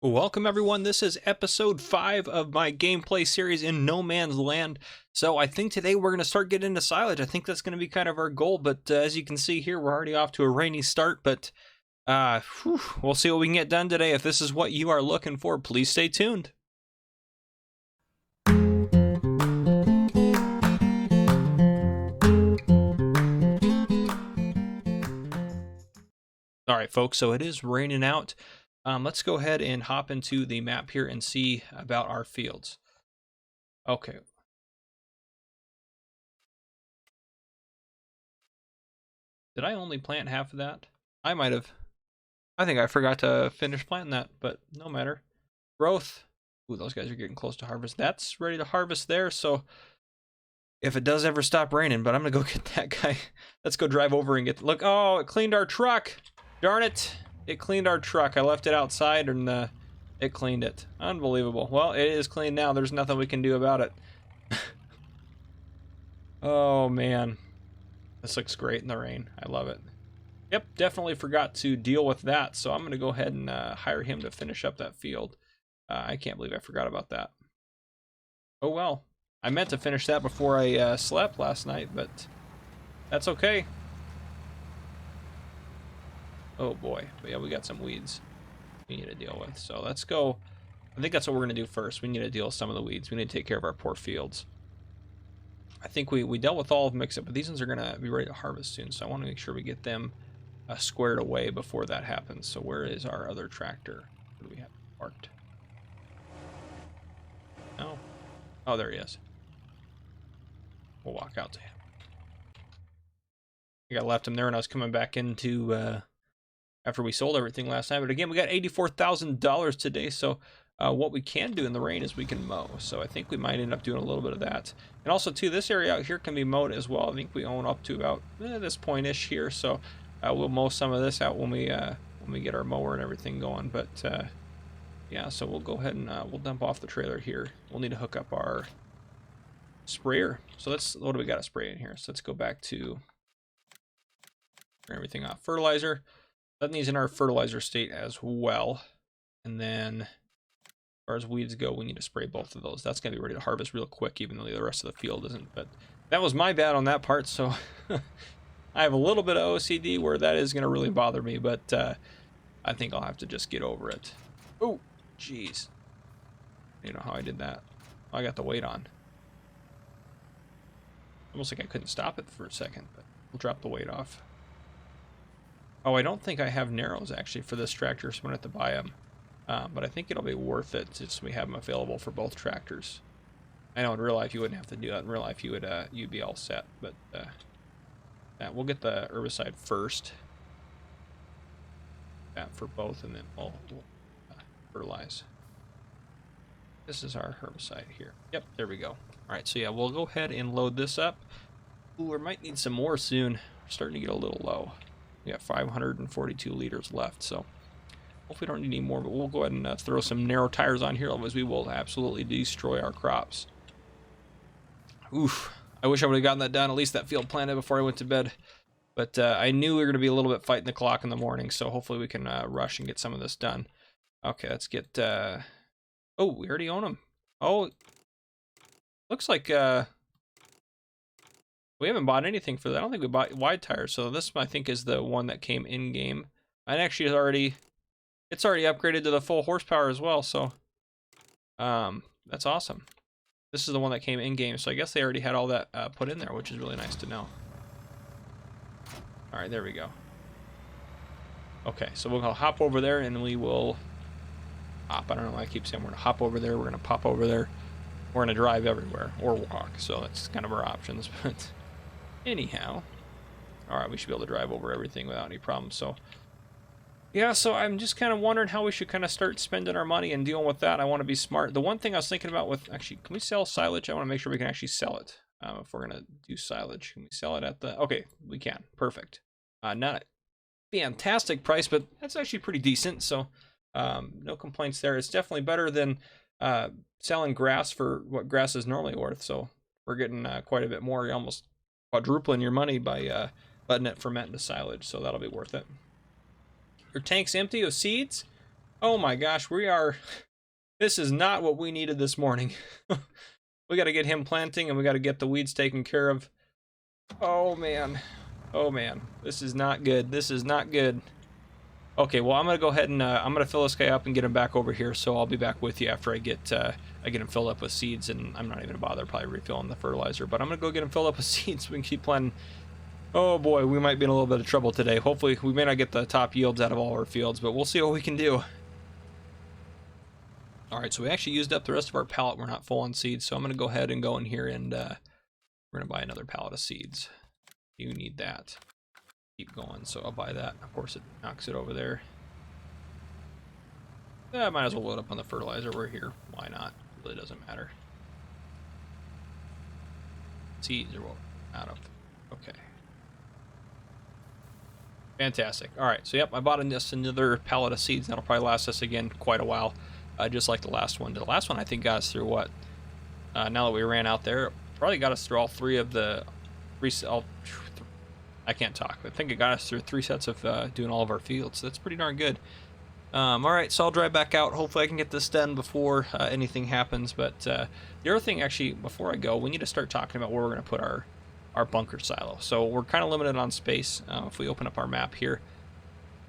Welcome everyone, this is episode 5 of my gameplay series in No Man's Land. So I think today we're going to start getting into silage. I think that's going to be kind of our goal, but as you can see here, we're already off to a rainy start, but we'll see what we can get done today. If this is what you are looking for, please stay tuned. Alright folks, so it is raining out. Let's go ahead and hop into the map here and see about our fields. Okay. Did I only plant half of that? I might have. I think I forgot to finish planting that, but no matter. Growth. Ooh, those guys are getting close to harvest. That's ready to harvest there, so if it does ever stop raining, but I'm gonna go get that guy. Let's go drive over and get, look, oh, it cleaned our truck. Darn it. It cleaned our truck. I left it outside and it cleaned it. Unbelievable. Well, it is clean now. There's nothing we can do about it. Oh, man. This looks great in the rain. I love it. Yep, definitely forgot to deal with that, so I'm going to go ahead and hire him to finish up that field. I can't believe I forgot about that. Oh well. I meant to finish that before I slept last night, but that's okay. Oh boy. But yeah, we got some weeds we need to deal with. So let's go. I think that's what we're going to do first. We need to deal with some of the weeds. We need to take care of our poor fields. I think we dealt with all of them except, but these ones are going to be ready to harvest soon, so I want to make sure we get them squared away before that happens. So where is our other tractor? What do we have parked? No. Oh, there he is. We'll walk out to him. I got left him there and I was coming back into after we sold everything last night. But again, we got $84,000 today, so what we can do in the rain is we can mow. So I think we might end up doing a little bit of that. And also too, this area out here can be mowed as well. I think we own up to about this point-ish here, so we'll mow some of this out when we get our mower and everything going. But yeah, so we'll go ahead and we'll dump off the trailer here. We'll need to hook up our sprayer. So let's, what do we got to spray in here? So let's go back to everything off. Fertilizer. That needs in our fertilizer state as well. And then as far as weeds go, we need to spray both of those. That's going to be ready to harvest real quick, even though the rest of the field isn't. But that was my bad on that part, so I have a little bit of OCD where that is going to really bother me, but I think I'll have to just get over it. Oh, jeez. You know how I did that? I got the weight on. Almost like I couldn't stop it for a second, but we'll drop the weight off. Oh, I don't think I have narrows actually for this tractor, so I'm going to have to buy them. But I think it'll be worth it since we have them available for both tractors. I know in real life you wouldn't have to do that. In real life you would you'd be all set. But yeah, we'll get the herbicide first. That for both, and then we'll fertilize. This is our herbicide here. Yep, there we go. All right, so yeah, we'll go ahead and load this up. Ooh, we might need some more soon. We're starting to get a little low. We got 542 liters left, so hopefully we don't need any more, but we'll go ahead and throw some narrow tires on here, otherwise we will absolutely destroy our crops. Oof, I wish I would have gotten that done, at least that field planted before I went to bed. But I knew we were going to be a little bit fighting the clock in the morning, so hopefully we can rush and get some of this done. Okay, let's get... Oh, we already own them. Oh, looks like... we haven't bought anything for that. I don't think we bought wide tires, so this I think is the one that came in game. And actually it's already upgraded to the full horsepower as well, so that's awesome. This is the one that came in game, so I guess they already had all that put in there, which is really nice to know. All right, there we go. Okay, so we'll hop over there and we will hop. I don't know why I keep saying we're gonna hop over there. We're gonna pop over there. We're gonna drive everywhere or walk, so that's kind of our options. But anyhow, all right, we should be able to drive over everything without any problems. So yeah, so I'm just kind of wondering how we should kind of start spending our money and dealing with that. I want to be smart. The one thing I was thinking about with, actually, can we sell silage? I want to make sure we can actually sell it. If we're going to do silage, can we sell it at the, okay, we can. Perfect. Not a fantastic price, but that's actually pretty decent. So no complaints there. It's definitely better than selling grass for what grass is normally worth. So we're getting quite a bit more. You're almost quadrupling your money by letting it ferment into silage. So that'll be worth it. Your tank's empty of seeds. Oh my gosh, we are... This is not what we needed this morning. We got to get him planting, and we got to get the weeds taken care of. Oh man. Oh man. This is not good. This is not good. Okay, well, I'm going to go ahead and I'm going to fill this guy up and get him back over here, so I'll be back with you after I get him filled up with seeds, and I'm not even going to bother probably refilling the fertilizer, but I'm going to go get him filled up with seeds so we can keep planting. Oh boy, we might be in a little bit of trouble today. Hopefully, we may not get the top yields out of all our fields, but we'll see what we can do. All right, so we actually used up the rest of our pallet. We're not full on seeds, so I'm going to go ahead and go in here, and we're going to buy another pallet of seeds. You need that. Keep going, so I'll buy that. Of course, it knocks it over there. Yeah, I might as well load up on the fertilizer. We're here. Why not? It really doesn't matter. Seeds are what we're out of. Okay. Fantastic. All right, so yep, I bought just another pallet of seeds. That'll probably last us again quite a while, just like the last one. The last one I think got us through what? Now that we ran out there, probably got us through all three of the I can't talk, but I think it got us through 3 sets of doing all of our fields. So that's pretty darn good. All right, so I'll drive back out. Hopefully I can get this done before anything happens. But the other thing, actually, before I go, we need to start talking about where we're going to put our bunker silo. So we're kind of limited on space. If we open up our map here,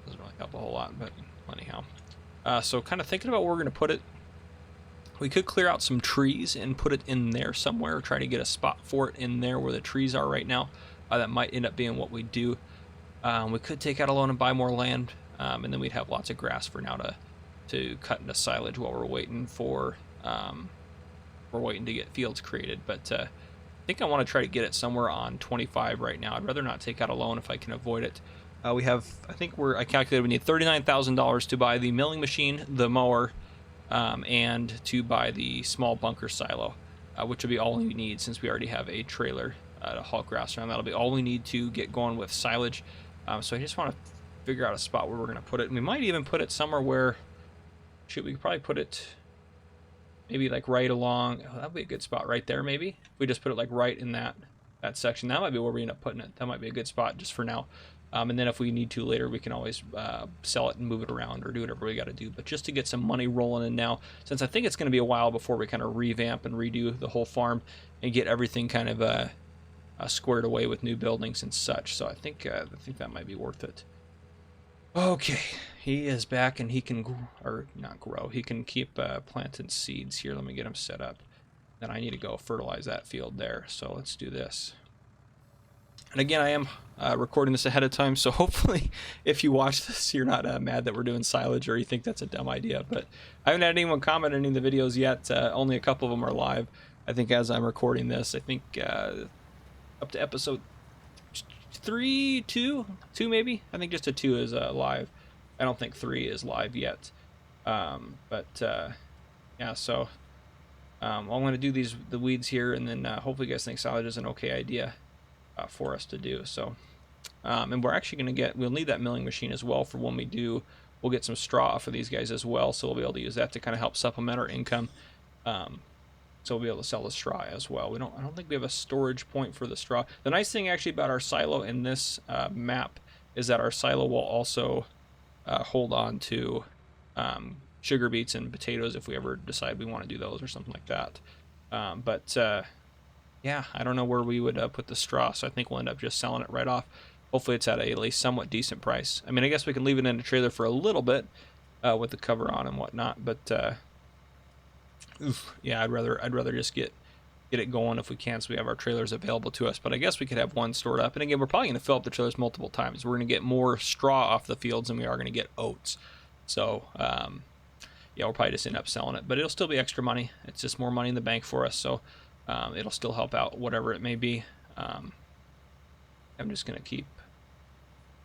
doesn't really help a whole lot, but anyhow. So kind of thinking about where we're going to put it. We could clear out some trees and put it in there somewhere, or try to get a spot for it in there where the trees are right now. That might end up being what we do. We could take out a loan and buy more land, and then we'd have lots of grass for now to cut into silage while we're waiting for to get fields created. But I think I want to try to get it somewhere on 25 right now. I'd rather not take out a loan if I can avoid it. We have, I calculated we need $39,000 to buy the milling machine, the mower, and to buy the small bunker silo, which will be all we need since we already have a trailer to haul grass around. That'll be all we need to get going with silage. So I just want to figure out a spot where we're going to put it. And we might even put it somewhere where, we could probably put it maybe like right along, that'd be a good spot right there maybe. If we just put it like right in that section, that might be where we end up putting it. That might be a good spot just for now. And then if we need to later, we can always sell it and move it around or do whatever we got to do. But just to get some money rolling in now, since I think it's going to be a while before we kind of revamp and redo the whole farm and get everything kind of squared away with new buildings and such. So I think that might be worth it. Okay, he is back and he can, or not grow, he can keep planting seeds here. Let me get him set up. Then I need to go fertilize that field there. So let's do this. And again, I am recording this ahead of time, so hopefully if you watch this, you're not mad that we're doing silage or you think that's a dumb idea. But I haven't had anyone comment on any of the videos yet. Only a couple of them are live. I think as I'm recording this, I think up to episode 2 maybe. I think just a 2 is live. I don't think 3 is live yet. Yeah, so I'm going to do the weeds here, and then hopefully you guys think silage is an okay idea for us to do. So and we're actually going to we'll need that milling machine as well for when we do. We'll get some straw for these guys as well, so we'll be able to use that to kind of help supplement our income. So we'll be able to sell the straw as well. I don't think we have a storage point for the straw. The nice thing actually about our silo in this map is that our silo will also hold on to sugar beets and potatoes if we ever decide we want to do those or something like that. Yeah, I don't know where we would put the straw, so I think we'll end up just selling it right off. Hopefully it's at at least somewhat decent price. I mean, I guess we can leave it in a trailer for a little bit with the cover on and whatnot, but yeah, I'd rather just get it going if we can, so we have our trailers available to us. But I guess we could have one stored up. And again, we're probably going to fill up the trailers multiple times. We're going to get more straw off the fields than we are going to get oats. So yeah, we'll probably just end up selling it, but it'll still be extra money. It's just more money in the bank for us, so it'll still help out whatever it may be. I'm just going to keep,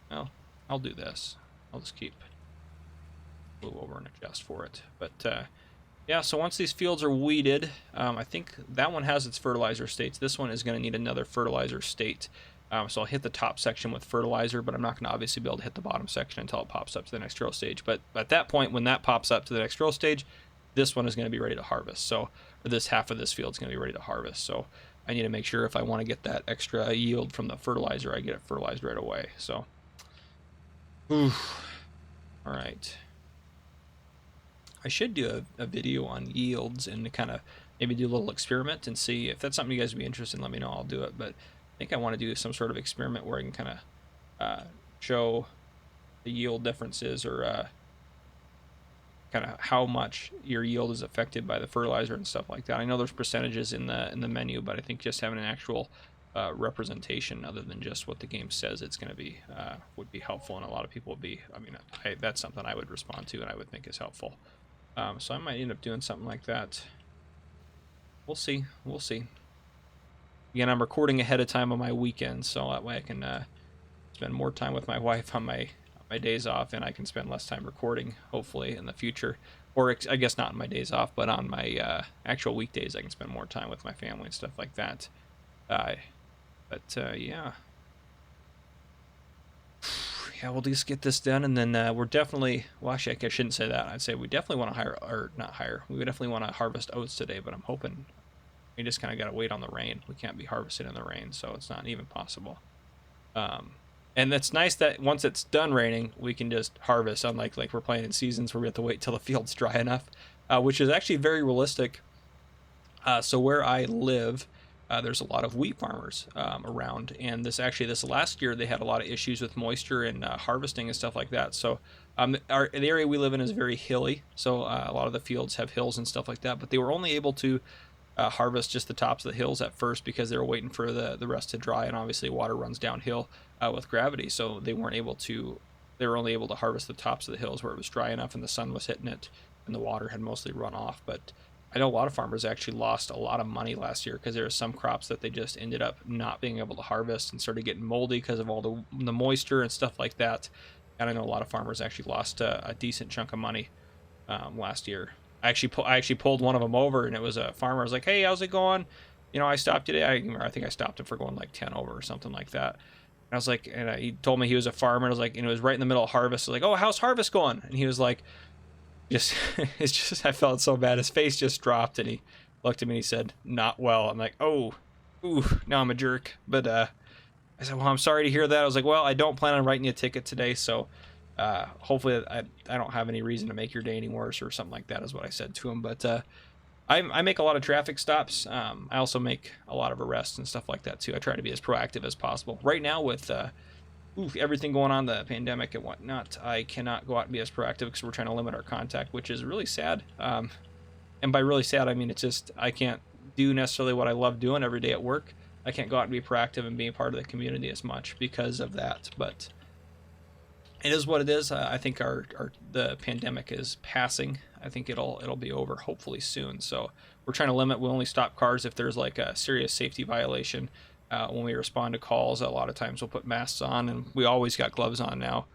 well, I'll do this. I'll just keep move over and adjust for it. But yeah, so once these fields are weeded, I think that one has its fertilizer states. This one is going to need another fertilizer state. So I'll hit the top section with fertilizer, but I'm not going to obviously be able to hit the bottom section until it pops up to the next row stage. But at that point, when that pops up to the next row stage, this one is going to be ready to harvest. So this half of this field is going to be ready to harvest. So I need to make sure if I want to get that extra yield from the fertilizer, I get it fertilized right away. So, all right. I should do a video on yields and kind of maybe do a little experiment and see if that's something you guys would be interested in. Let me know, I'll do it. But I think I want to do some sort of experiment where I can kind of show the yield differences, or kind of how much your yield is affected by the fertilizer and stuff like that. I know there's percentages in the menu, but I think just having an actual representation other than just what the game says it's going to be would be helpful, and a lot of people would be, I mean, that's something I would respond to and I would think is helpful. So I might end up doing something like that. We'll see. We'll see. Again, I'm recording ahead of time on my weekends, so that way I can spend more time with my wife on my days off, and I can spend less time recording, hopefully, in the future. Or I guess not on my days off, but on my actual weekdays, I can spend more time with my family and stuff like that. Yeah. Yeah, we'll just get this done, and then we're definitely, well, actually, I shouldn't say that. I'd say we definitely want to hire, or not hire, we would definitely want to harvest oats today, but I'm hoping we just kind of got to wait on the rain. We can't be harvested in the rain, so it's not even possible. And it's nice that once it's done raining, we can just harvest, unlike like we're playing in seasons where we have to wait till the field's dry enough, which is actually very realistic. So where I live, there's a lot of wheat farmers around, and this last year they had a lot of issues with moisture and harvesting and stuff like that. So the area we live in is very hilly, so a lot of the fields have hills and stuff like that, but they were only able to harvest just the tops of the hills at first because they were waiting for the rest to dry, and obviously water runs downhill with gravity, so they were only able to harvest the tops of the hills where it was dry enough and the sun was hitting it and the water had mostly run off. But I know a lot of farmers actually lost a lot of money last year because there were some crops that they just ended up not being able to harvest and started getting moldy because of all the moisture and stuff like that. And I know a lot of farmers actually lost a decent chunk of money last year. I actually pulled one of them over, and it was a farmer. I was like, "Hey, how's it going? You know, I stopped today. I think I stopped him for going like 10 over or something like that." And I was like, and he told me he was a farmer. And I was like, and it was right in the middle of harvest. I was like, "Oh, how's harvest going?" And he was like, it's just, I felt so bad. His face just dropped, and he looked at me and he said, "Not well." I'm like, "Oh, ooh, now I'm a jerk." But I said, "Well, I'm sorry to hear that." I was like, "Well, I don't plan on writing you a ticket today, so hopefully I don't have any reason to make your day any worse," or something like that is what I said to him. But I make a lot of traffic stops. I also make a lot of arrests and stuff like that too. I try to be as proactive as possible. Right now with everything going on, the pandemic and whatnot, I cannot go out and be as proactive because we're trying to limit our contact, which is really sad. And by really sad, I mean it's just I can't do necessarily what I love doing every day at work. I can't go out and be proactive and be a part of the community as much because of that. But it is what it is. I think the pandemic is passing. I think it'll be over hopefully soon. So we're trying to limit. We'll only stop cars if there's like a serious safety violation. When we respond to calls, a lot of times we'll put masks on, and we always got gloves on now.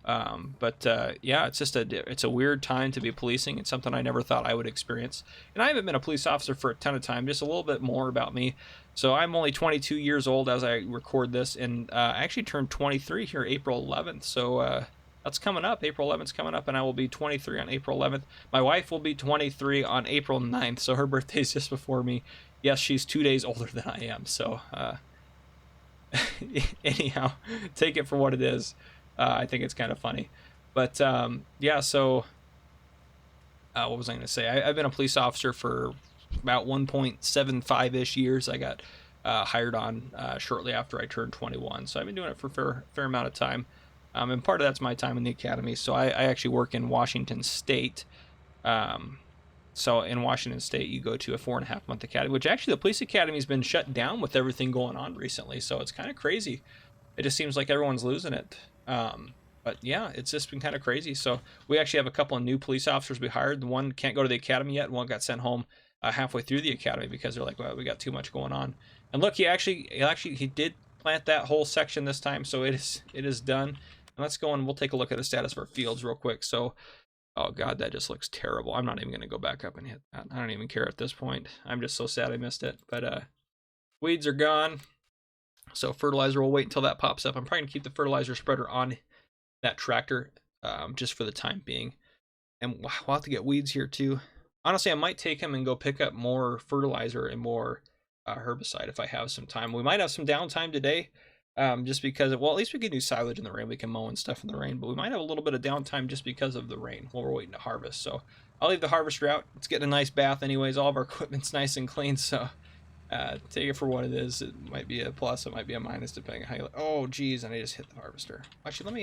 Yeah, it's just it's a weird time to be policing. It's something I never thought I would experience. And I haven't been a police officer for a ton of time. Just a little bit more about me. So I'm only 22 years old as I record this, and I actually turned 23 here April 11th. So that's coming up. April 11th is coming up, and I will be 23 on April 11th. My wife will be 23 on April 9th, so her birthday's just before me. Yes, she's 2 days older than I am. So anyhow, take it for what it is. I think it's kind of funny. But yeah, so what was I going to say? I've been a police officer for about 1.75-ish years. I got hired on shortly after I turned 21. So I've been doing it for a fair amount of time. And part of that's my time in the academy. So I actually work in Washington State. So in Washington State, you go to a 4.5-month academy, which actually the police academy has been shut down with everything going on recently. So it's kind of crazy. It just seems like everyone's losing it. But yeah, it's just been kind of crazy. So we actually have a couple of new police officers we hired. The one can't go to the academy yet. One got sent home halfway through the academy because they're like, well, we got too much going on. And look, he did plant that whole section this time. So it is done. And let's go and we'll take a look at the status of our fields real quick. So, oh God, that just looks terrible. I'm not even going to go back up and hit that. I don't even care at this point. I'm just so sad I missed it. But weeds are gone. So fertilizer, we'll wait until that pops up. I'm probably going to keep the fertilizer spreader on that tractor just for the time being. And we'll have to get weeds here too. Honestly, I might take him and go pick up more fertilizer and more herbicide if I have some time. We might have some downtime today just because, well, at least we can do silage in the rain. We can mow and stuff in the rain, but we might have a little bit of downtime just because of the rain while we're waiting to harvest. So I'll leave the harvester out. It's getting a nice bath anyways. All of our equipment's nice and clean, so take it for what it is. It might be a plus, it might be a minus, depending on how you... Oh, geez, and I just hit the harvester. Actually, let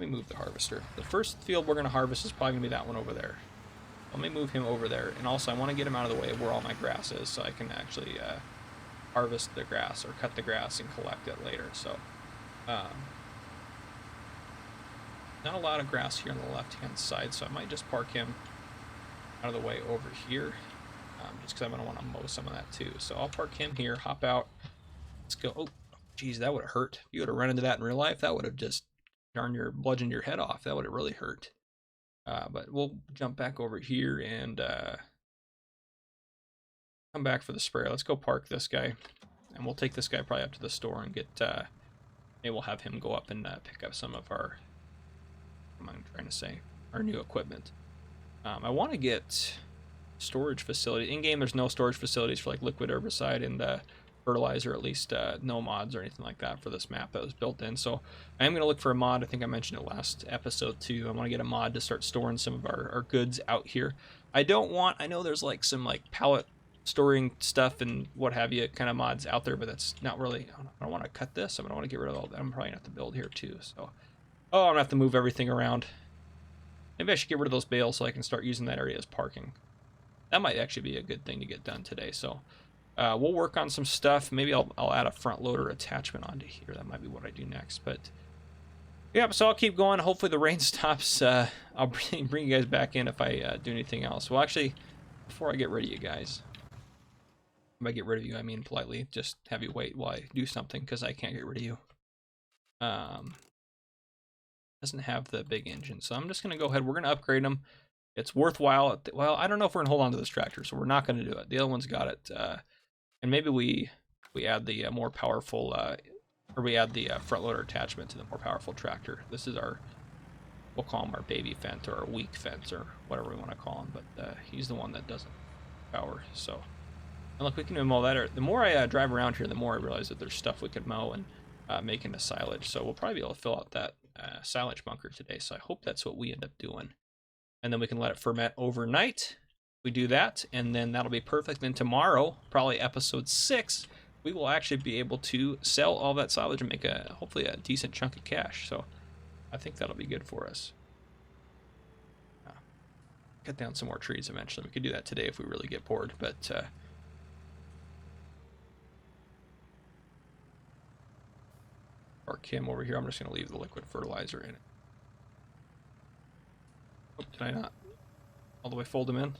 me move the harvester. The first field we're going to harvest is probably going to be that one over there. Let me move him over there. And also, I want to get him out of the way of where all my grass is, so I can actually harvest the grass, or cut the grass and collect it later. So, not a lot of grass here on the left-hand side, so I might just park him out of the way over here, just because I'm going to want to mow some of that too. So I'll park him here, hop out. Let's go. Oh, geez, that would have hurt. If you would have run into that in real life, that would have just bludgeoned your head off. That would have really hurt. But we'll jump back over here and come back for the sprayer. Let's go park this guy, and we'll take this guy probably up to the store and get, maybe we'll have him go up and pick up some of our, what am I trying to say, our new equipment. I want to get storage facility. In game, there's no storage facilities for like liquid herbicide and fertilizer, at least no mods or anything like that for this map that was built in. So I am going to look for a mod. I think I mentioned it last episode too. I want to get a mod to start storing some of our goods out here. I know there's like some like pallet storing stuff and what have you kind of mods out there, but that's not really, I don't want to cut this. I don't want to get rid of all that. I'm probably going to have to build here too. So, oh, I'm going to have to move everything around. Maybe I should get rid of those bales so I can start using that area as parking. That might actually be a good thing to get done today. So we'll work on some stuff. Maybe I'll add a front loader attachment onto here. That might be what I do next. But yeah, so I'll keep going. Hopefully the rain stops. I'll bring you guys back in if I do anything else. Well, actually, before I get rid of you guys, if I get rid of you, I mean politely, just have you wait while I do something, because I can't get rid of you. Doesn't have the big engine, so I'm just going to go ahead. We're going to upgrade them. It's worthwhile. Well, I don't know if we're going to hold on to this tractor, so we're not going to do it. The other one's got it. And maybe we add the more powerful, or we add the front loader attachment to the more powerful tractor. This is our, we'll call him our baby fence, or our weak fence, or whatever we want to call him. But he's the one that doesn't power. So, and look, we can mow that. The more I drive around here, the more I realize that there's stuff we could mow and make into silage. So we'll probably be able to fill out that silage bunker today. So I hope that's what we end up doing. And then we can let it ferment overnight. We do that, and then that'll be perfect. Then tomorrow, probably episode 6, we will actually be able to sell all that silage and make hopefully a decent chunk of cash. So I think that'll be good for us. Cut down some more trees eventually. We could do that today if we really get bored, but or Kim over here, I'm just going to leave the liquid fertilizer in it. Oh, did I not all the way fold them in?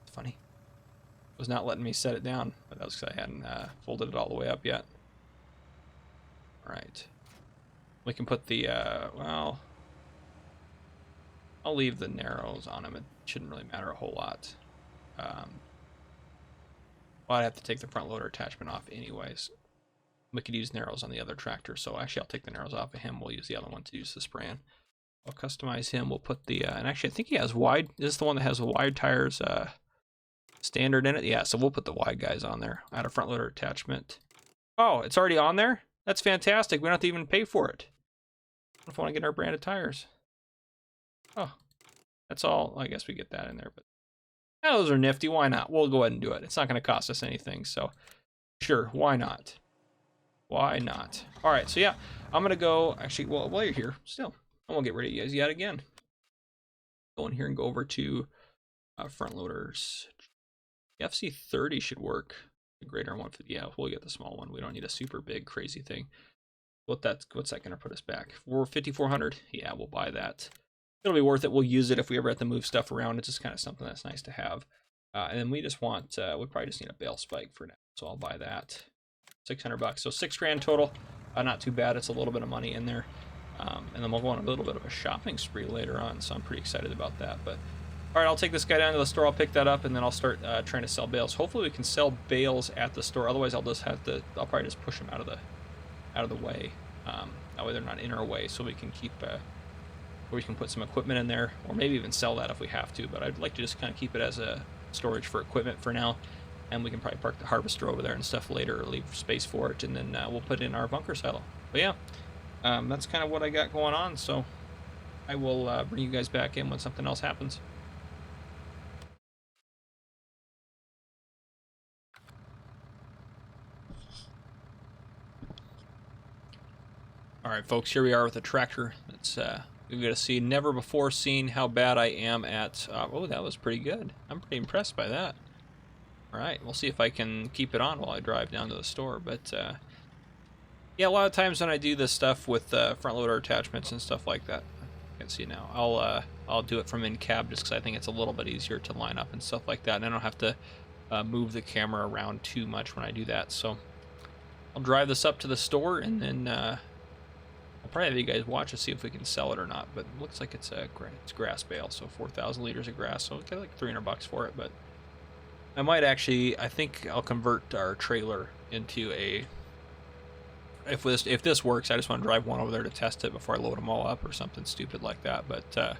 It's funny. It was not letting me set it down, but that was because I hadn't folded it all the way up yet. All right. We can put the, well, I'll leave the narrows on them. It shouldn't really matter a whole lot. Well, I'd have to take the front loader attachment off anyways. We could use narrows on the other tractor, so actually I'll take the narrows off of him. We'll use the other one to use the spraying. I'll customize him. We'll put the, and actually I think he has wide. Is this the one that has the wide tires standard in it? Yeah, so we'll put the wide guys on there. Add a front loader attachment. Oh, it's already on there? That's fantastic. We don't have to even pay for it. If we want to get our branded tires. Oh, that's all. I guess we get that in there, but yeah, those are nifty. Why not? We'll go ahead and do it. It's not going to cost us anything, so sure, why not? Why not? All right, so yeah, I'm going to go, actually, well, while you're here, still, I won't get rid of you guys yet again. Go in here and go over to front loaders. The FC30 should work. The greater 150, yeah, we'll get the small one. We don't need a super big, crazy thing. What's that going to put us back? 5,400? Yeah, we'll buy that. It'll be worth it. We'll use it if we ever have to move stuff around. It's just kind of something that's nice to have. And then we just want, we probably just need a bale spike for now. So I'll buy that. $600. So $6 grand total. Not too bad. It's a little bit of money in there. And then we'll go on a little bit of a shopping spree later on. So I'm pretty excited about that. But all right, I'll take this guy down to the store. I'll pick that up, and then I'll start trying to sell bales. Hopefully we can sell bales at the store. Otherwise, I'll just have to. I'll probably just push them out of the way. That way they're not in our way, so we can keep. Or we can put some equipment in there, or maybe even sell that if we have to. But I'd like to just kind of keep it as a storage for equipment for now, and we can probably park the harvester over there and stuff later, or leave space for it, and then we'll put in our bunker silo. But yeah, that's kind of what I got going on. So I will bring you guys back in when something else happens. All right, folks, here we are with a tractor. It's you're gonna see never before seen how bad I am at. Oh, that was pretty good. I'm pretty impressed by that. All right, we'll see if I can keep it on while I drive down to the store. But yeah, a lot of times when I do this stuff with front loader attachments and stuff like that, I can see now. I'll do it from in cab just because I think it's a little bit easier to line up and stuff like that, and I don't have to move the camera around too much when I do that. So I'll drive this up to the store and then. I'll probably have you guys watch to see if we can sell it or not, but it looks like it's grass bale, so 4,000 liters of grass, so we'll get like $300 for it. But I might actually, I think I'll convert our trailer into a. If this works, I just want to drive one over there to test it before I load them all up or something stupid like that. But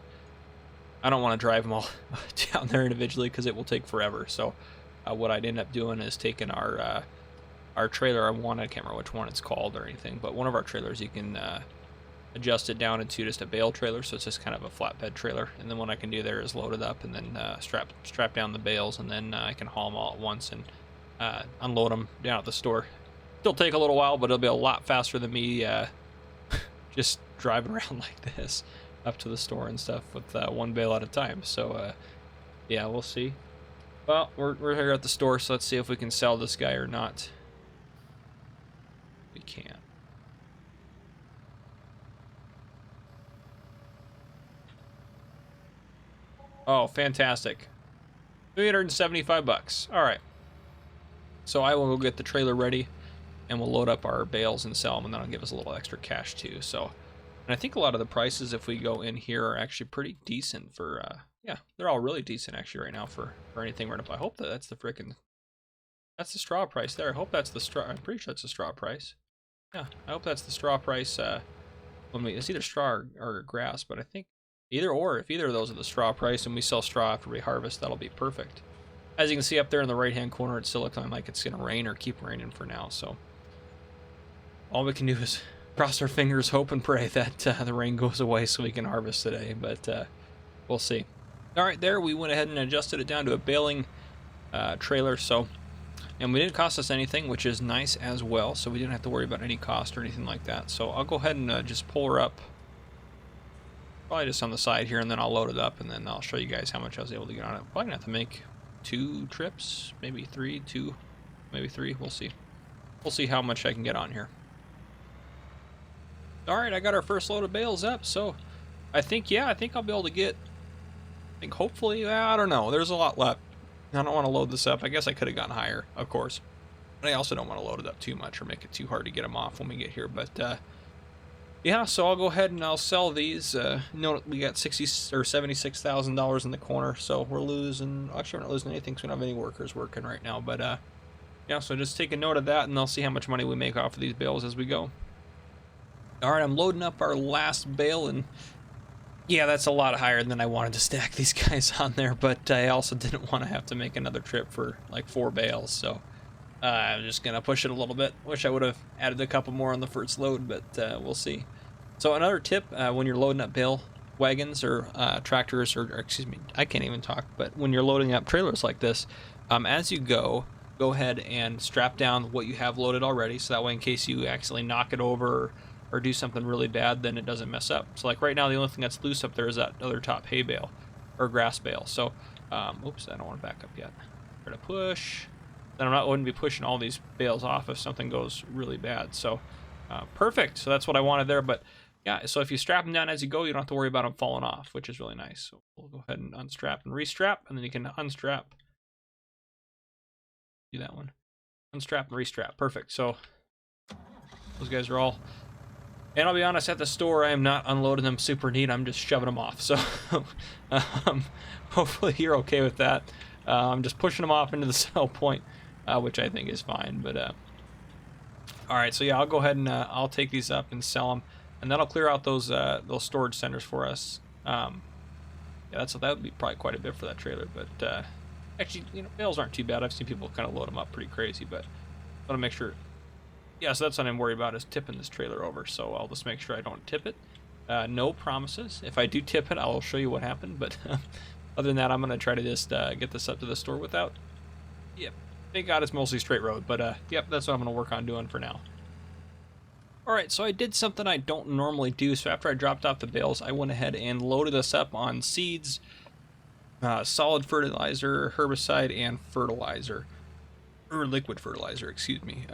I don't want to drive them all down there individually because it will take forever. So what I'd end up doing is taking our trailer. I can't remember which one it's called or anything, but one of our trailers you can adjust it down into just a bale trailer, so it's just kind of a flatbed trailer. And then what I can do there is load it up and then strap down the bales, and then I can haul them all at once and unload them down at the store. It'll take a little while, but it'll be a lot faster than me just driving around like this up to the store and stuff with one bale at a time. So yeah, we'll see. Well, we're here at the store, so let's see if we can sell this guy or not. We can. Oh, fantastic. $375. All right. So I will go get the trailer ready and we'll load up our bales and sell them, and that'll give us a little extra cash too. So, and I think a lot of the prices if we go in here are actually pretty decent for yeah, they're all really decent actually right now for anything we're gonna play. I hope that's the straw price there. I hope that's the straw. I'm pretty sure that's the straw price. Yeah, I hope that's the straw price. It's either straw or grass, but I think either or. If either of those are the straw price and we sell straw after we harvest, that'll be perfect. As you can see up there in the right-hand corner, it's still looking like it's gonna rain or keep raining for now. So all we can do is cross our fingers, hope and pray that the rain goes away so we can harvest today. But we'll see. All right, there we went ahead and adjusted it down to a baling trailer. So. And we didn't cost us anything, which is nice as well, so we didn't have to worry about any cost or anything like that. So I'll go ahead and just pull her up, probably just on the side here, and then I'll load it up, and then I'll show you guys how much I was able to get on it. Probably gonna have to make 2 trips, maybe 3, 2, maybe 3, we'll see. We'll see how much I can get on here. All right, I got our first load of bales up, so I think I'll be able to get, hopefully, I don't know, there's a lot left. I don't want to load this up. I guess I could have gone higher, of course. But I also don't want to load it up too much or make it too hard to get them off when we get here. But yeah, so I'll go ahead and I'll sell these. We got $60,000 or $76,000 in the corner, so we're losing. Actually, we're not losing anything because we don't have any workers working right now. But yeah, so just take a note of that, and I'll see how much money we make off of these bales as we go. All right, I'm loading up our last bale, and yeah, that's a lot higher than I wanted to stack these guys on there, but I also didn't want to have to make another trip for like 4 bales, so I'm just gonna push it a little bit. Wish I would have added a couple more on the first load, but we'll see. So another tip, when you're loading up bale wagons or tractors, or excuse me, I can't even talk, but when you're loading up trailers like this, as you go ahead and strap down what you have loaded already, so that way in case you accidentally knock it over or do something really bad, then it doesn't mess up. So like right now, the only thing that's loose up there is that other top hay bale or grass bale. So, oops, I don't want to back up yet. Try to push. Then I wouldn't be pushing all these bales off if something goes really bad. So, perfect. So that's what I wanted there. But yeah, so if you strap them down as you go, you don't have to worry about them falling off, which is really nice. So we'll go ahead and unstrap and restrap, and then you can unstrap. Do that one. Unstrap and restrap. Perfect. So those guys are all. And I'll be honest, at the store, I am not unloading them super neat. I'm just shoving them off. So hopefully you're okay with that. I'm just pushing them off into the sell point, which I think is fine. But all right, so yeah, I'll go ahead and I'll take these up and sell them, and that'll clear out those storage centers for us. Yeah, that would be probably quite a bit for that trailer. But actually, bales aren't too bad. I've seen people kind of load them up pretty crazy, but I want to make sure. Yeah, so that's what I'm worried about is tipping this trailer over. So I'll just make sure I don't tip it. No promises. If I do tip it, I'll show you what happened. But other than that, I'm going to try to just get this up to the store without. Yep, thank God it's mostly straight road. But yep, that's what I'm going to work on doing for now. Alright, so I did something I don't normally do. So after I dropped off the bales, I went ahead and loaded us up on seeds, solid fertilizer, herbicide, and fertilizer. Or liquid fertilizer, excuse me.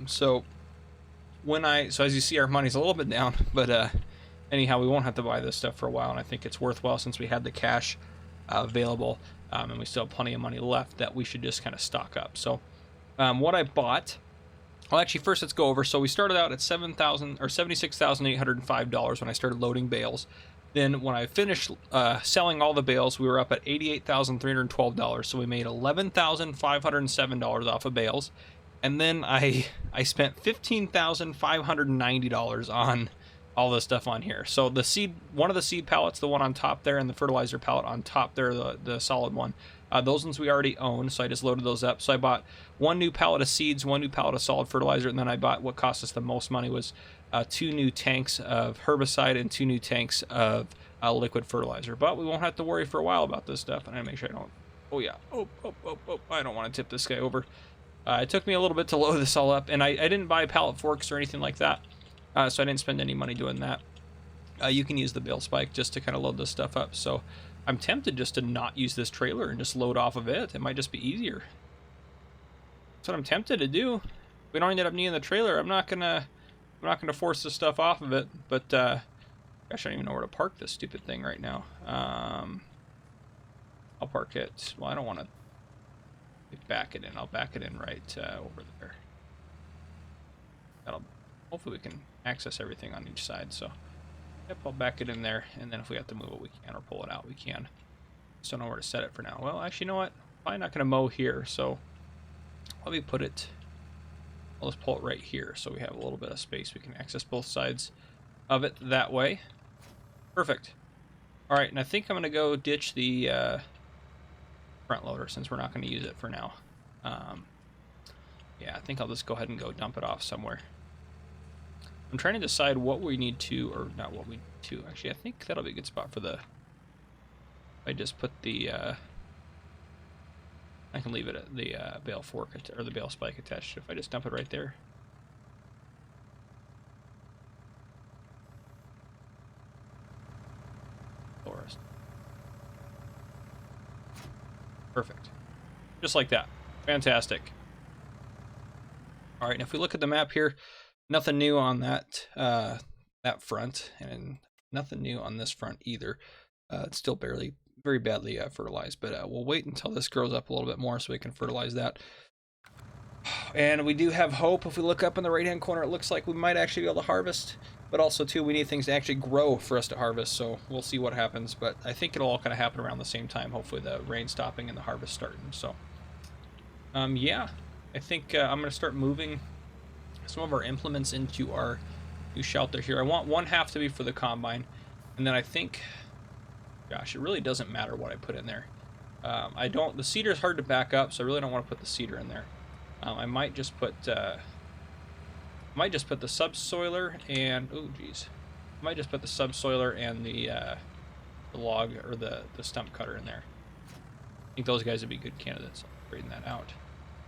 So as you see, our money's a little bit down, but anyhow, we won't have to buy this stuff for a while, and I think it's worthwhile since we had the cash available, and we still have plenty of money left that we should just kind of stock up. So what I bought, well, actually, first let's go over. So we started out at $76,805 when I started loading bales. Then when I finished selling all the bales, we were up at $88,312. So we made $11,507 off of bales. And then I spent $15,590 on all this stuff on here. So the seed, one of the seed pallets, the one on top there, and the fertilizer pallet on top there, the solid one, those ones we already own, so I just loaded those up. So I bought one new pallet of seeds, one new pallet of solid fertilizer, and then I bought what cost us the most money was 2 new tanks of herbicide and 2 new tanks of liquid fertilizer. But we won't have to worry for a while about this stuff, and I make sure I don't. Oh yeah. Oh, I don't want to tip this guy over. It took me a little bit to load this all up, and I didn't buy pallet forks or anything like that, so I didn't spend any money doing that. You can use the bale spike just to kind of load this stuff up. So I'm tempted just to not use this trailer and just load off of it. It might just be easier. That's what I'm tempted to do. If we don't end up needing the trailer, I'm not gonna force this stuff off of it. But gosh, I don't even know where to park this stupid thing right now. I'll park it. Well, I don't want to back it in. I'll back it in right over there. Hopefully we can access everything on each side. So yep, I'll back it in there, and then if we have to move it, we can, or pull it out, we can. Just don't know where to set it for now. Well, actually, you know what? Probably not going to mow here, so let me put it. I'll just pull it right here, so we have a little bit of space. We can access both sides of it that way. Perfect. All right, and I think I'm going to go ditch the front loader since we're not going to use it for now. Yeah, I think I'll just go ahead and go dump it off somewhere. I'm trying to decide what we need to, or not what we need to. Actually, I think that'll be a good spot for the. I just put the. I can leave it at the bale fork or the bale spike attached. If I just dump it right there. Forest. Perfect. Just like that. Fantastic. All right, and if we look at the map here. Nothing new on that that front, and nothing new on this front either. It's still very badly fertilized, but we'll wait until this grows up a little bit more so we can fertilize that. And we do have hope. If we look up in the right-hand corner, it looks like we might actually be able to harvest, but also too, we need things to actually grow for us to harvest, so we'll see what happens. But I think it'll all kind of happen around the same time, hopefully the rain stopping and the harvest starting. So yeah, I think I'm going to start moving some of our implements into our new shelter here. I want one half to be for the combine, and then I think, gosh, it really doesn't matter what I put in there. The cedar is hard to back up, so I really don't want to put the cedar in there. I might just put the subsoiler and I might just put the subsoiler and the log or the stump cutter in there. I think those guys would be good candidates. I'll straighten that out.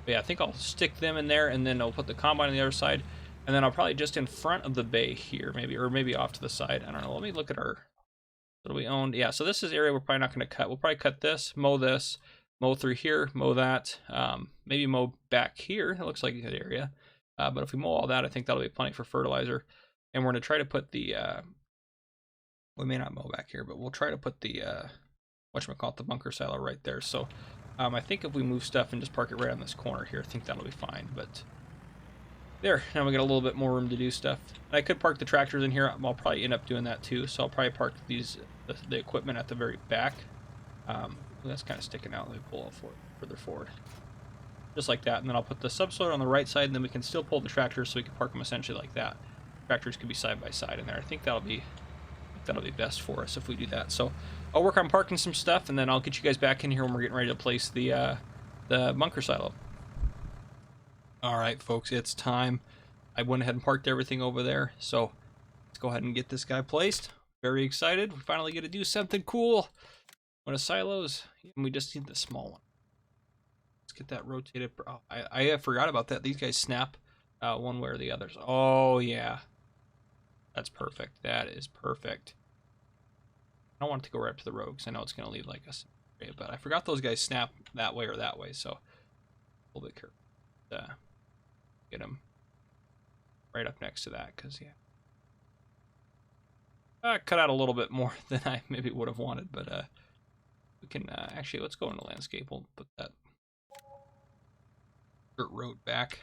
But yeah, I think I'll stick them in there, and then I'll put the combine on the other side, and then I'll probably just in front of the bay here, maybe off to the side. I don't know. Let me look at what do we own? Yeah, so this is area we're probably not going to cut. We'll probably cut this, mow through here, mow that, maybe mow back here. It looks like a good area. But if we mow all that, I think that'll be plenty for fertilizer. And we're going to try to put the, we may not mow back here, but we'll try to put the, whatchamacallit, the bunker silo right there. So I think if we move stuff and just park it right on this corner here, I think that'll be fine. But there, now we got a little bit more room to do stuff. And I could park the tractors in here. I'll probably end up doing that too. So I'll probably park the equipment at the very back. That's kind of sticking out. Let me pull it further forward. Just like that. And then I'll put the subsoiler on the right side, and then we can still pull the tractors so we can park them essentially like that. Tractors can be side by side in there. I think that'll be best for us if we do that. So I'll work on parking some stuff, and then I'll get you guys back in here when we're getting ready to place the bunker silo. All right, folks, it's time. I went ahead and parked everything over there, so let's go ahead and get this guy placed. Very excited. We finally get to do something cool. One of silos, and we just need the small one. Let's get that rotated. Oh, I forgot about that. These guys snap one way or the other. Oh yeah. That's perfect. That is perfect. I don't want it to go right up to the road because I know it's going to leave like a area, but I forgot those guys snap that way or that way, so a little bit careful. Get them right up next to that because, yeah. Cut out a little bit more than I maybe would have wanted, but we can actually, let's go into landscape. We'll put that dirt road back.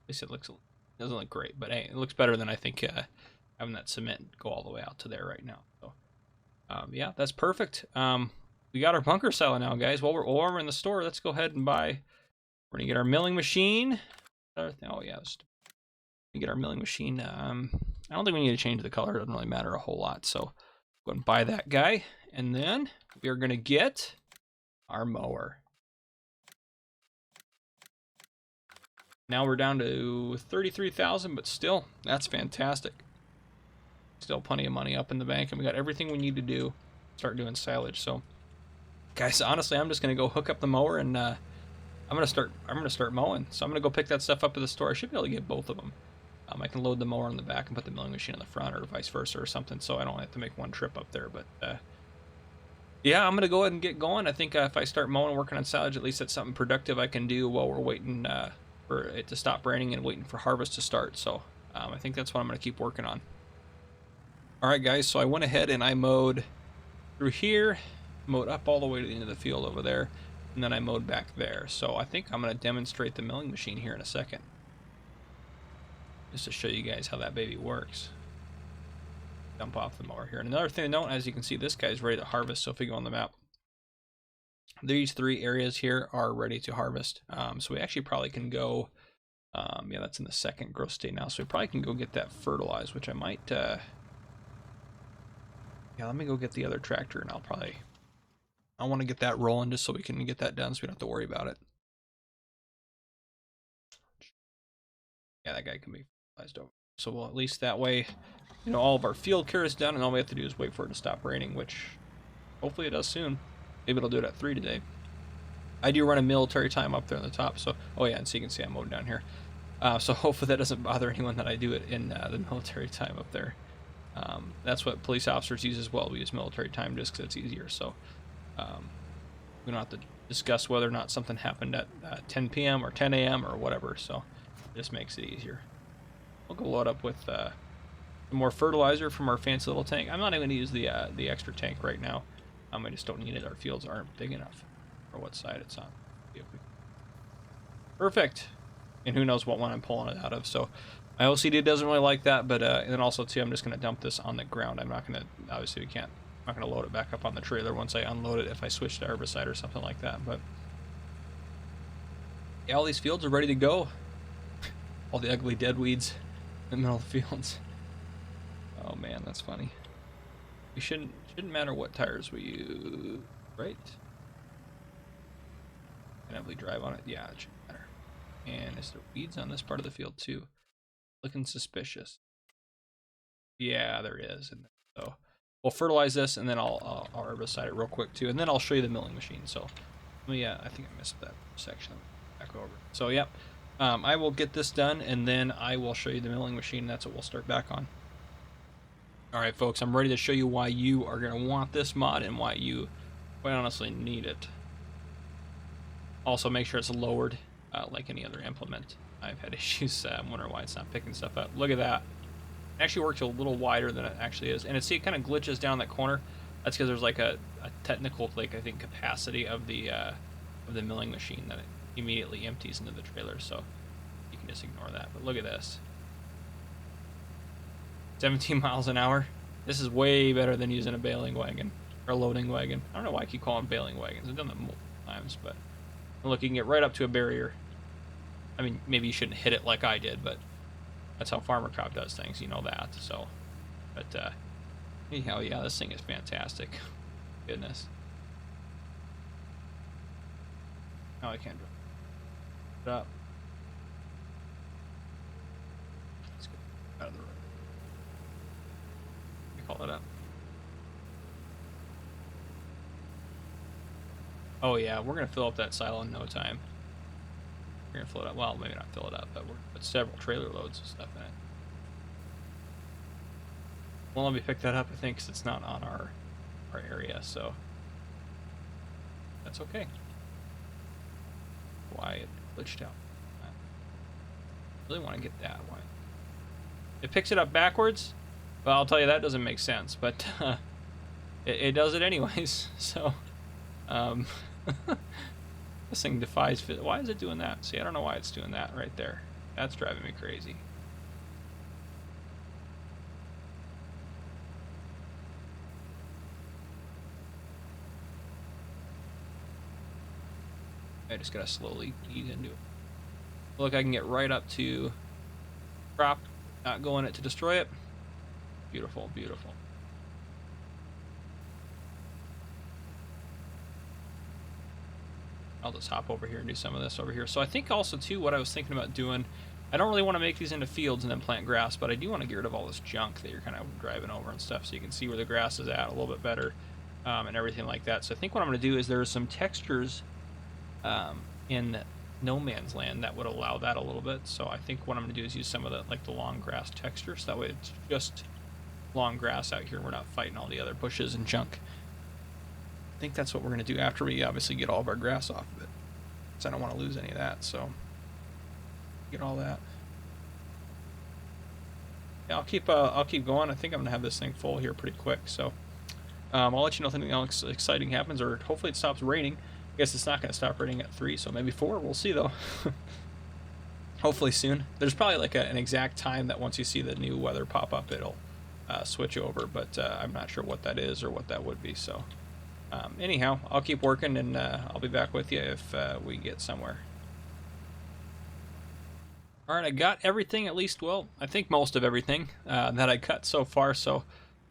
At least it doesn't look great, but hey, it looks better than I think having that cement go all the way out to there right now. So yeah, that's perfect. We got our bunker silo now, guys. While we're in the store, let's go ahead and buy. We're gonna get our milling machine. Oh yeah, we get our milling machine. I don't think we need to change the color. It doesn't really matter a whole lot. So go and buy that guy, and then we are gonna get our mower. Now we're down to 33,000, but still, that's fantastic. Still plenty of money up in the bank, and we got everything we need to do. Start doing silage. So, guys, honestly, I'm just gonna go hook up the mower, and I'm gonna start mowing. So I'm gonna go pick that stuff up at the store. I should be able to get both of them. I can load the mower on the back and put the milling machine in the front, or vice versa, or something. So I don't have to make one trip up there. But yeah, I'm gonna go ahead and get going. I think if I start mowing and working on silage, at least that's something productive I can do while we're waiting for it to stop raining and waiting for harvest to start. So I think that's what I'm gonna keep working on. All right, guys. So I went ahead and I mowed through here, mowed up all the way to the end of the field over there, and then I mowed back there. So I think I'm gonna demonstrate the milling machine here in a second, just to show you guys how that baby works. Dump off the mower here. And another thing to note, as you can see, this guy's ready to harvest. So if we go on the map, these 3 areas here are ready to harvest. So we actually probably can go, yeah, that's in the 2nd growth state now. So we probably can go get that fertilized, which I might, yeah, let me go get the other tractor, and I want to get that rolling just so we can get that done so we don't have to worry about it. Yeah, that guy can be fertilized over. So we'll at least that way, you know, all of our field care is done, and all we have to do is wait for it to stop raining, which hopefully it does soon. Maybe it'll do it at 3 today. I do run a military time up there on the top, so, oh yeah, and so you can see I'm mowing down here. So hopefully that doesn't bother anyone that I do it in the military time up there. That's what police officers use as well. We use military time just because it's easier, so we don't have to discuss whether or not something happened at 10 p.m. or 10 a.m. or whatever, so it just makes it easier. We'll go load up with some more fertilizer from our fancy little tank. I'm not even going to use the extra tank right now. I just don't need it. Our fields aren't big enough for what side it's on. Perfect. And who knows what one I'm pulling it out of. So my OCD doesn't really like that, but and then also too, I'm just going to dump this on the ground. I'm not going to, obviously we can't, I'm not going to load it back up on the trailer once I unload it if I switch to herbicide or something like that. But yeah, all these fields are ready to go. All the ugly dead weeds in the middle of the fields. Oh man, that's funny. We shouldn't matter what tires we use, right? Can I drive on it? Yeah, it shouldn't matter. And is there weeds on this part of the field too? Looking suspicious. Yeah, there is. And so we'll fertilize this, and then I'll herbicide it real quick too, and then I'll show you the milling machine. So, yeah, I think I missed that section. Back over. So, yep. I will get this done, and then I will show you the milling machine. That's what we'll start back on. All right, folks, I'm ready to show you why you are going to want this mod and why you, quite honestly, need it. Also, make sure it's lowered like any other implement. I've had issues. I'm wondering why it's not picking stuff up. Look at that. It actually works a little wider than it actually is. And see, it kind of glitches down that corner. That's because there's like a technical, like, I think, capacity of the milling machine that it immediately empties into the trailer. So you can just ignore that. But look at this. 17 miles an hour. This is way better than using a baling wagon or a loading wagon. I don't know why I keep calling baling wagons. I've done that multiple times, but look, you can get right up to a barrier. I mean, maybe you shouldn't hit it like I did, but that's how Farmer Cop does things. You know that. So, but anyhow, yeah, this thing is fantastic. Goodness. No, I can't drive it up. Let's get out of the road. Call it up. Oh yeah, we're gonna fill up that silo in no time. We're gonna fill it up. Well, maybe not fill it up, but we're gonna put several trailer loads of stuff in it. Well, let me pick that up, I think, because it's not on our area, so that's okay. Why it glitched out. I really want to get that one. It picks it up backwards. Well, I'll tell you that doesn't make sense, but it does it anyways. So, um, this thing defies fit. Why is it doing that? See, I don't know why it's doing that right there. That's driving me crazy. I just gotta slowly ease into it. Look, I can get right up to crop, not go in it to destroy it. Beautiful, beautiful. I'll just hop over here and do some of this over here. So I think also too, what I was thinking about doing, I don't really want to make these into fields and then plant grass, but I do want to get rid of all this junk that you're kind of driving over and stuff, so you can see where the grass is at a little bit better, and everything like that. So I think what I'm going to do is there are some textures in no man's land that would allow that a little bit. So I think what I'm going to do is use some of the like the long grass texture, so that way it's just long grass out here. We're not fighting all the other bushes and junk. I think that's what we're going to do after we obviously get all of our grass off of it, because I don't want to lose any of that. So get all that. Yeah, I'll keep going. I think I'm gonna have this thing full here pretty quick. So I'll let you know if anything else exciting happens, or hopefully it stops raining. I guess it's not gonna stop raining at 3, so maybe 4. We'll see though. Hopefully soon. There's probably like an exact time that once you see the new weather pop up, it'll switch over, but I'm not sure what that is or what that would be. So anyhow, I'll keep working, and I'll be back with you if we get somewhere. All right, I got everything, at least, well, I think most of everything that I cut so far, so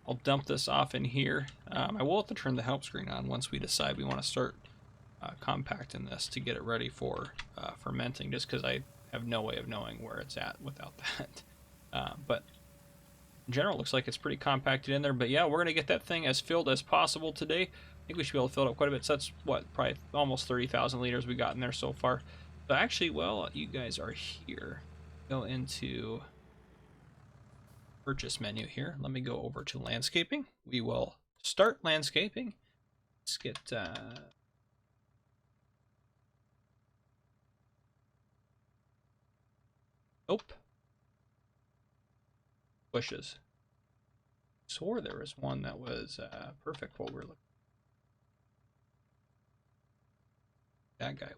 I'll dump this off in here. I will have to turn the help screen on once we decide we want to start compacting this to get it ready for fermenting, just because I have no way of knowing where it's at without that. But in general, it looks like it's pretty compacted in there. But yeah, we're going to get that thing as filled as possible today. I think we should be able to fill it up quite a bit. So that's, what, probably almost 30,000 liters we got in there so far. So actually, well, you guys are here. Go into purchase menu here. Let me go over to landscaping. We will start landscaping. Let's get nope. Bushes. Swore there was one that was perfect what we're looking. That guy.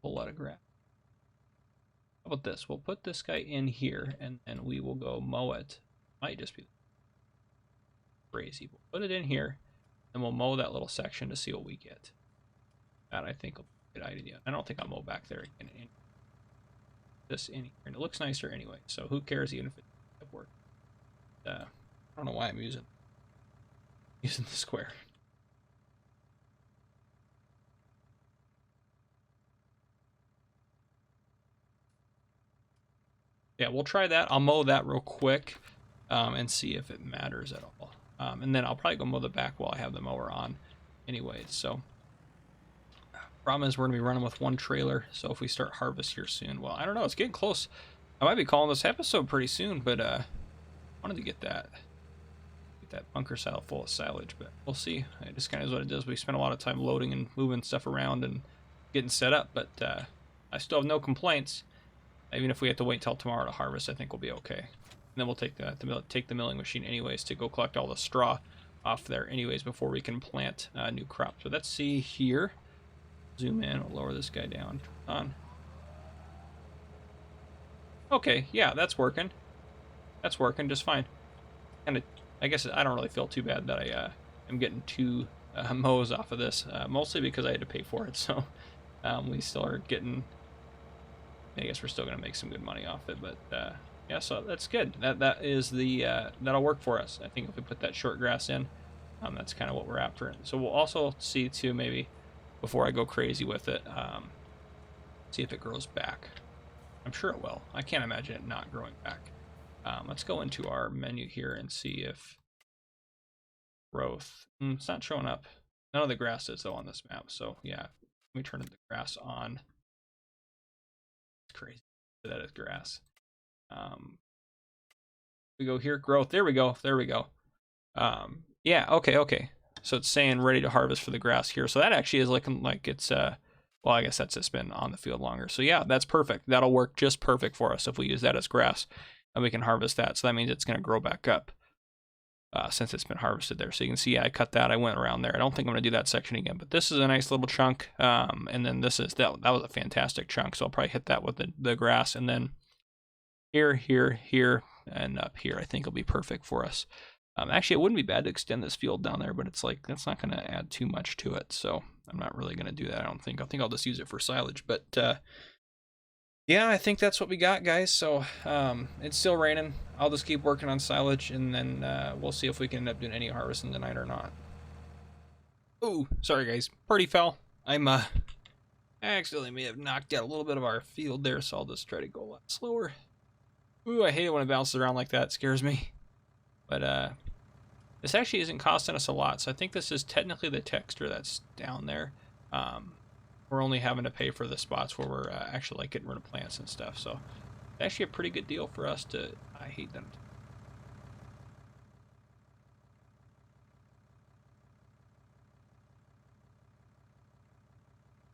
Whole lot of grass. How about this? We'll put this guy in here, and then we will go mow it. Might just be crazy. We'll put it in here, and we'll mow that little section to see what we get. That I think will be a good idea. I don't think I'll mow back there again. This in here, and it looks nicer anyway. So who cares even if it doesn't work? I don't know why I'm using the square. Yeah, we'll try that. I'll mow that real quick and see if it matters at all. And then I'll probably go mow the back while I have the mower on anyways. So problem is we're going to be running with one trailer. So if we start harvest here soon, well, I don't know. It's getting close. I might be calling this episode pretty soon, but I wanted to get that bunker saddle full of silage, but we'll see. It just kind of is what it does. We spend a lot of time loading and moving stuff around and getting set up, but I still have no complaints. Even if we have to wait till tomorrow to harvest, I think we'll be okay. And then we'll take the milling machine anyways to go collect all the straw off there anyways before we can plant new crops. So let's see here. Zoom in. We'll lower this guy down. On. Okay, yeah, that's working. That's working just fine. Kind of, I guess I don't really feel too bad that I am getting 2 mows off of this, mostly because I had to pay for it. So we still are getting. I guess we're still going to make some good money off it, but yeah, so that's good. That is the that'll work for us. I think if we put that short grass in, that's kind of what we're after. So we'll also see too, maybe before I go crazy with it, see if it grows back. I'm sure it will. I can't imagine it not growing back. Let's go into our menu here and see if growth. It's not showing up. None of the grass is though on this map. So yeah, let me turn the grass on. It's crazy that is grass. We go here, growth. There we go. There we go. Yeah. Okay. So it's saying ready to harvest for the grass here. So that actually is looking like it's well, I guess that's just been on the field longer. So yeah, that's perfect. That'll work just perfect for us if we use that as grass, and we can harvest that. So that means it's going to grow back up since it's been harvested there. So you can see, yeah, I cut that. I went around there. I don't think I'm going to do that section again, but this is a nice little chunk. And then this is that was a fantastic chunk. So I'll probably hit that with the grass, and then here, and up here. I think will be perfect for us. Actually, it wouldn't be bad to extend this field down there, but it's like that's not going to add too much to it. So I'm not really going to do that. I don't think. I think I'll just use it for silage. But yeah, I think that's what we got, guys. So it's still raining. I'll just keep working on silage, and then we'll see if we can end up doing any harvesting tonight or not. Ooh, sorry guys, birdie fell. I accidentally may have knocked out a little bit of our field there, so I'll just try to go a lot slower. Ooh, I hate it when it bounces around like that. It scares me. But this actually isn't costing us a lot, so I think this is technically the texture that's down there. We're only having to pay for the spots where we're actually like getting rid of plants and stuff. So it's actually a pretty good deal for us to. I hate them.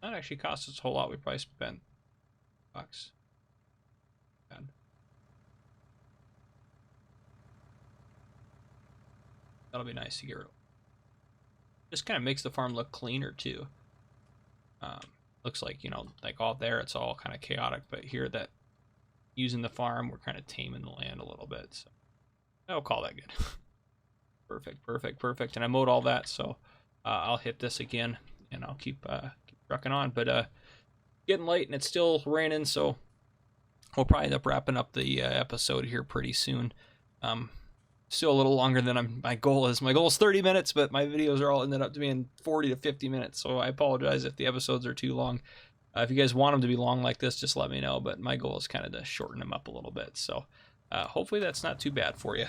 That actually cost us a whole lot. We probably spent bucks. Bad. That'll be nice to get rid of. Just kind of makes the farm look cleaner too. Looks like, you know, like all there, it's all kind of chaotic, but here that using the farm, we're kind of taming the land a little bit. So I'll call that good. Perfect. And I mowed all that, so I'll hit this again, and I'll keep trucking on. But getting late, and it's still raining, so we'll probably end up wrapping up the episode here pretty soon. Still a little longer than my goal is. My goal is 30 minutes, but my videos are all ended up to being 40 to 50 minutes. So I apologize if the episodes are too long. If you guys want them to be long like this, just let me know. But my goal is kind of to shorten them up a little bit. So hopefully that's not too bad for you.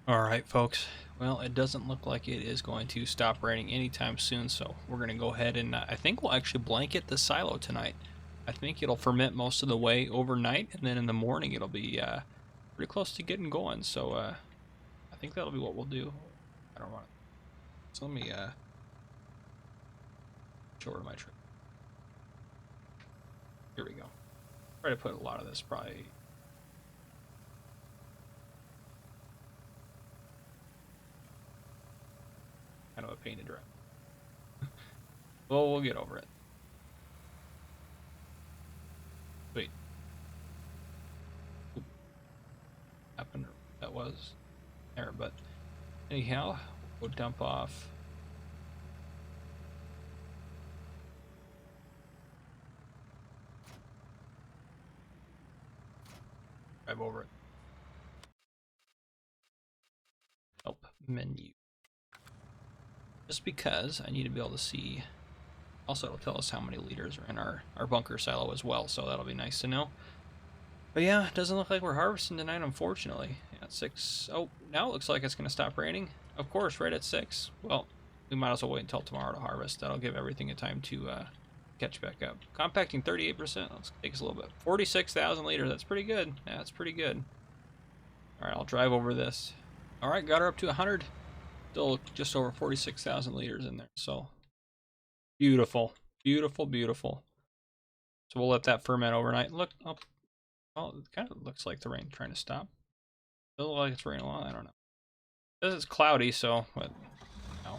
All right, folks. Well, it doesn't look like it is going to stop raining anytime soon. So we're going to go ahead and I think we'll actually blanket the silo tonight. I think it'll ferment most of the way overnight. And then in the morning, it'll be pretty close to getting going, so I think that'll be what we'll do. I don't want it. So let me show where my trip. Here we go. Try to put a lot of this probably. Kind of a pain to dry. Well, we'll get over it. Wait. Happened that was there, but anyhow, we'll dump off drive over it. Help menu, just because I need to be able to see. Also, it'll tell us how many liters are in our bunker silo as well, so that'll be nice to know. But yeah, it doesn't look like we're harvesting tonight, unfortunately. At 6. Oh, now it looks like it's going to stop raining. Of course, right at 6. Well, we might as well wait until tomorrow to harvest. That'll give everything a time to catch back up. Compacting 38%. Let's take us a little bit. 46,000 liters. That's pretty good. Yeah, that's pretty good. All right, I'll drive over this. All right, got her up to 100. Still just over 46,000 liters in there. So beautiful. So we'll let that ferment overnight. Look up. Well, it kind of looks like the rain trying to stop. Doesn't look like it's raining a lot. I don't know. It says it's cloudy, so but no.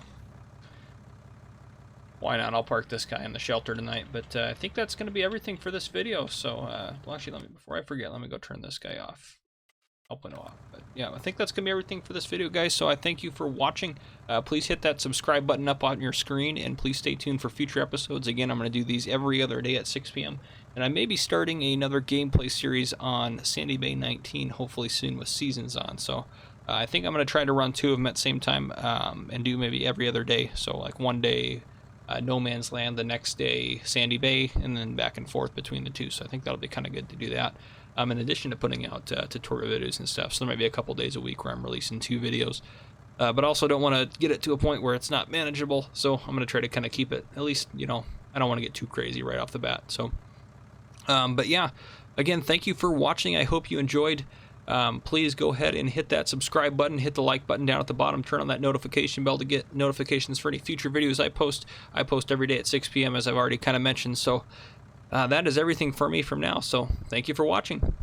Why not? I'll park this guy in the shelter tonight. But I think that's going to be everything for this video. So, well, actually, before I forget, let me go turn this guy off. Open off. But yeah, I think that's going to be everything for this video, guys. So I thank you for watching. Please hit that subscribe button up on your screen, and please stay tuned for future episodes. Again, I'm going to do these every other day at 6 p.m. And I may be starting another gameplay series on Sandy Bay 19, hopefully soon with seasons on. So I think I'm going to try to run 2 of them at the same time and do maybe every other day. So like one day No Man's Land, the next day Sandy Bay, and then back and forth between the 2. So I think that'll be kind of good to do that. In addition to putting out tutorial videos and stuff. So there might be a couple days a week where I'm releasing 2 videos. but also don't want to get it to a point where it's not manageable. So I'm going to try to kind of keep it, at least, you know, I don't want to get too crazy right off the bat. So, but yeah, again, thank you for watching. I hope you enjoyed. Please go ahead and hit that subscribe button, hit the like button down at the bottom, turn on that notification bell to get notifications for any future videos I post. I post every day at 6 p.m. as I've already kind of mentioned. So that is everything for me from now. So thank you for watching.